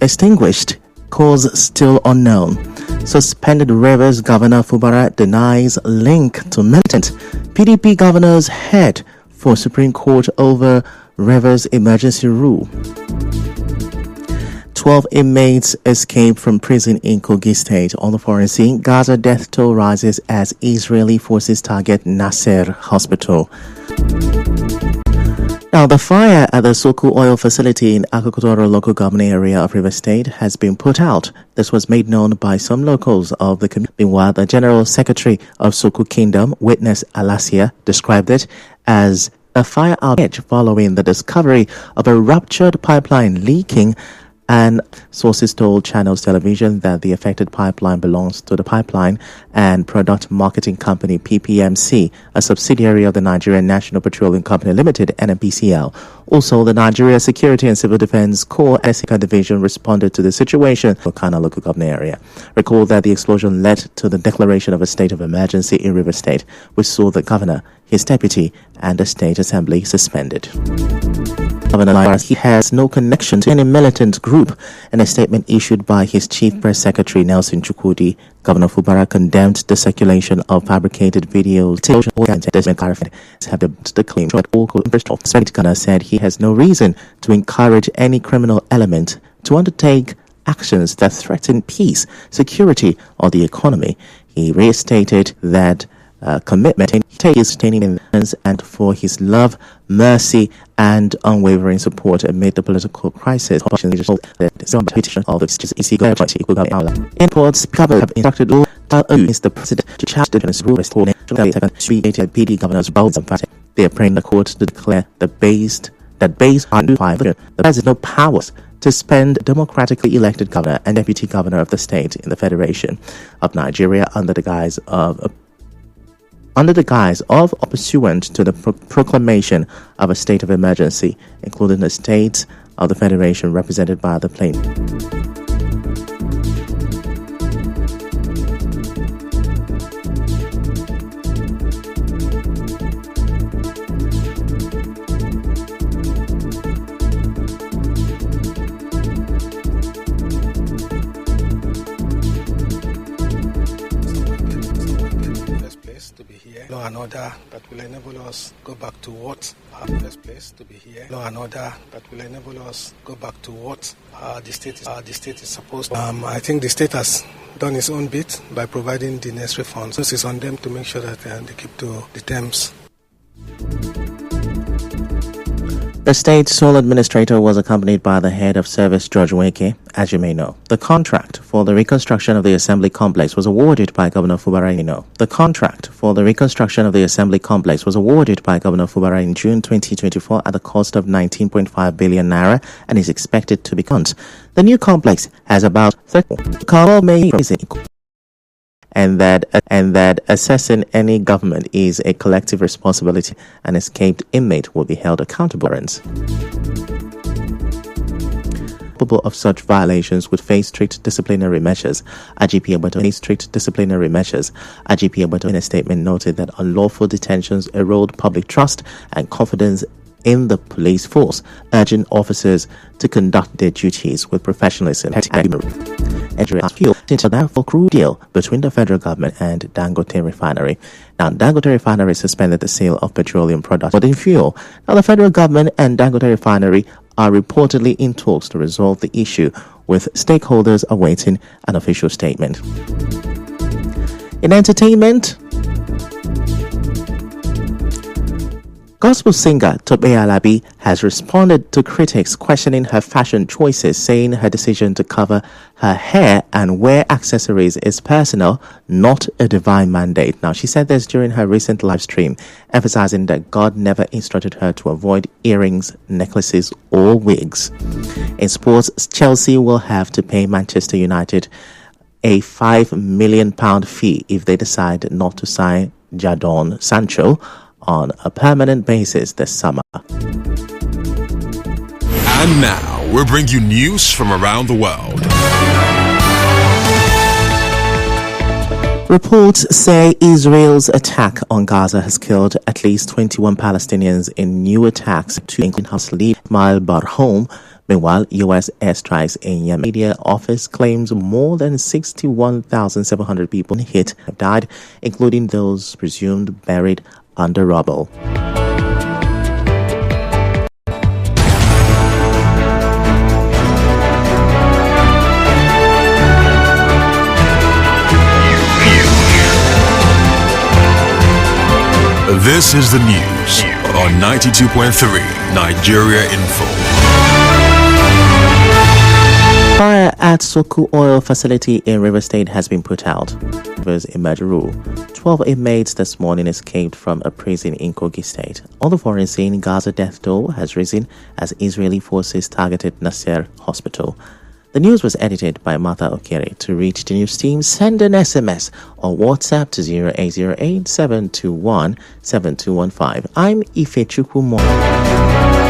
extinguished, cause still unknown. Suspended Rivers Governor Fubara denies link to militant. PDP governors head for Supreme Court over Rivers emergency rule. 12 inmates escape from prison in Kogi State. On the foreign scene, Gaza death toll rises as Israeli forces target Nasser Hospital. Now, the fire at the Soku oil facility in Akokotoro local government area of Rivers State has been put out. This was made known by some locals of the community. Meanwhile, the General Secretary of Soku Kingdom, Witness Alasia, described it as a fire outage following the discovery of a ruptured pipeline leaking, and sources told Channels Television that the affected pipeline belongs to the Pipeline and Product Marketing Company PPMC, a subsidiary of the Nigerian National Petroleum Company Limited (NNPCL). Also, the Nigeria Security and Civil Defense Corps SECA Division responded to the situation in the Kana local government area. Recall that the explosion led to the declaration of a state of emergency in Rivers State, which saw the governor, his deputy, and the state assembly suspended. Governor Lawrence, he has no connection to any militant group. In a statement issued by his chief press secretary Nelson Chukwudi, Governor Fubara condemned the circulation of fabricated videos. Have the claim that all Governor said he has no reason to encourage any criminal element to undertake actions that threaten peace, security, or the economy. He restated that commitment to sustaining independence and for his love, mercy, and unwavering support amid the political crisis. Imports cover have instructed all against the president to charge the PD governors both. They are praying the court to declare that based on the president has no powers to spend democratically elected governor and deputy governor of the state in the Federation of Nigeria under the guise of or pursuant to the proclamation of a state of emergency, including the states of the Federation represented by the plaintiff. Law and order that will enable us go back to what our first place to be here. Law and order that will enable us go back to what the state is supposed to. I think the state has done its own bit by providing the necessary funds. It's on them to make sure that they keep to the terms. The state sole administrator was accompanied by the head of service, George Weke. As you may know, the contract for the reconstruction of the assembly complex was awarded by Governor Fubara. The contract for the reconstruction of the assembly complex was awarded by Governor Fubara in June 2024 at the cost of 19.5 billion naira and is expected to be complete. The new complex has about 30 and that assessing any government is a collective responsibility. An escaped inmate will be held accountable. Capable of such violations would face strict disciplinary measures. IGP Obato faced strict disciplinary measures. IGP Obato in a statement noted that unlawful detentions erode public trust and confidence in the police force, urging officers to conduct their duties with professionalism and for crude deal between the federal government and Dangote Refinery. Now, Dangote Refinery suspended the sale of petroleum products but in fuel. Now, the federal government and Dangote Refinery are reportedly in talks to resolve the issue, with stakeholders awaiting an official statement. In entertainment, gospel singer Tope Alabi has responded to critics questioning her fashion choices, saying her decision to cover her hair and wear accessories is personal, not a divine mandate. Now, she said this during her recent live stream, emphasizing that God never instructed her to avoid earrings, necklaces, or wigs. In sports, Chelsea will have to pay Manchester United a £5 million fee if they decide not to sign Jadon Sancho on a permanent basis this summer. And now, we'll bring you news from around the world. Reports say Israel's attack on Gaza has killed at least 21 Palestinians in new attacks to include House leader Ismail Barhoum, Meanwhile, U.S. airstrikes in Yemen. Media office claims more than 61,700 people hit have died, including those presumed buried under rubble. This is the news on 92.3 Nigeria Info. Fire at Soku Oil Facility in River State has been put out. There's emergency rule. 12 inmates this morning escaped from a prison in Kogi State. On the foreign scene, Gaza death toll has risen as Israeli forces targeted Nasser Hospital. The news was edited by Martha Okere. To reach the news team, send an SMS or WhatsApp to 0808 721 7215. I'm Ifechukwu Mo.